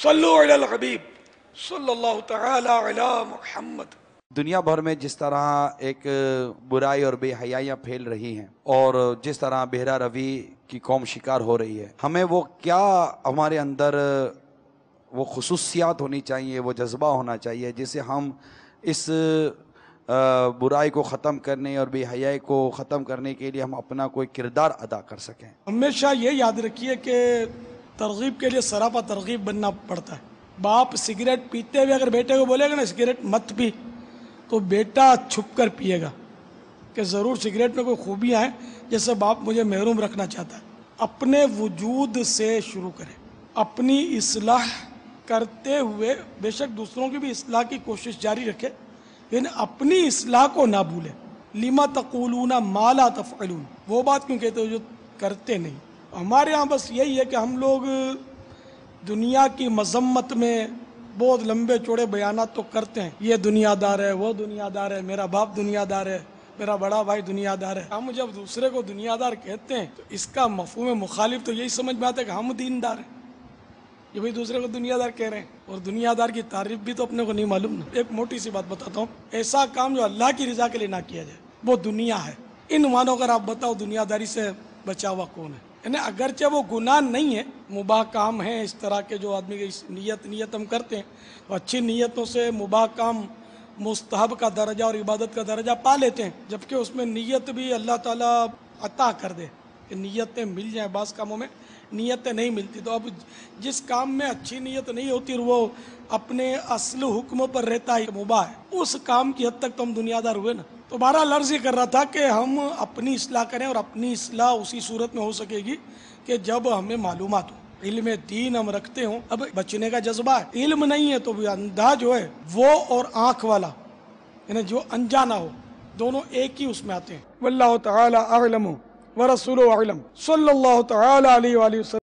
صلو علی الحبیب صلی اللہ تعالی علی محمد۔ دنیا بھر میں جس طرح ایک برائی اور بے حیائیاں پھیل رہی ہیں اور جس طرح بہرہ روی کی قوم شکار ہو رہی ہے، ہمیں وہ کیا ہمارے اندر وہ خصوصیات ہونی چاہیے، وہ جذبہ ہونا چاہیے جس سے ہم اس برائی کو ختم کرنے اور بے حیائی کو ختم کرنے کے لیے ہم اپنا کوئی کردار ادا کر سکیں؟ ہمیشہ یہ یاد رکھیے کہ ترغیب کے لیے سراپا ترغیب بننا پڑتا ہے۔ باپ سگریٹ پیتے ہوئے اگر بیٹے کو بولے گا نا سگریٹ مت پی، تو بیٹا چھپ کر پیے گا کہ ضرور سگریٹ میں کوئی خوبیاں ہیں جیسے باپ مجھے محروم رکھنا چاہتا ہے۔ اپنے وجود سے شروع کریں، اپنی اصلاح کرتے ہوئے بے شک دوسروں کی بھی اصلاح کی کوشش جاری رکھے، لیکن اپنی اصلاح کو نہ بھولے۔ لما تقولون ما لا تفعلون، وہ بات کیوں کہتے ہو جو کرتے نہیں۔ ہمارے ہاں بس یہی ہے کہ ہم لوگ دنیا کی مذمت میں بہت لمبے چوڑے بیانات تو کرتے ہیں، یہ دنیا دار ہے، وہ دنیا دار ہے، میرا باپ دنیا دار ہے، میرا بڑا بھائی دنیا دار ہے۔ ہم جب دوسرے کو دنیا دار کہتے ہیں تو اس کا مفہوم مخالف تو یہی سمجھ میں آتا ہے کہ ہم دیندار ہیں، یہ بھائی دوسرے کو دنیا دار کہہ رہے ہیں، اور دنیا دار کی تعریف بھی تو اپنے کو نہیں معلوم نا۔ ایک موٹی سی بات بتاتا ہوں، ایسا کام جو اللہ کی رضا کے لیے نہ کیا جائے وہ دنیا ہے۔ ان معنوں اگر آپ بتاؤ دنیا داری سے بچا ہوا کون ہے؟ یعنی اگرچہ وہ گناہ نہیں ہے، مباح کام ہیں اس طرح کے جو آدمی کی نیت ہم کرتے ہیں، تو اچھی نیتوں سے مباح کام مستحب کا درجہ اور عبادت کا درجہ پا لیتے ہیں، جبکہ اس میں نیت بھی اللہ تعالیٰ عطا کر دے کہ نیتیں مل جائیں۔ بعض کاموں میں نیتیں نہیں ملتی، تو اب جس کام میں اچھی نیت نہیں ہوتی اور وہ اپنے اصل حکم پر رہتا ہے مباح ہے، اس کام کی حد تک تو ہم دنیا دار ہوئے نا۔ تو بہرحال عرض یہ کر رہا تھا کہ ہم اپنی اصلاح کریں، اور اپنی اصلاح اسی صورت میں ہو سکے گی کہ جب ہمیں معلومات ہو، علم دین ہم رکھتے ہوں۔ اب بچنے کا جذبہ ہے، علم نہیں ہے تو بھی اندھا جو ہے وہ اور آنکھ والا یعنی جو انجانا ہو، دونوں ایک ہی اس میں آتے ہیں۔ واللہ تعالی اعلم ورسولہ اعلم، صلی اللہ تعالی علیہ وآلہ وسلم۔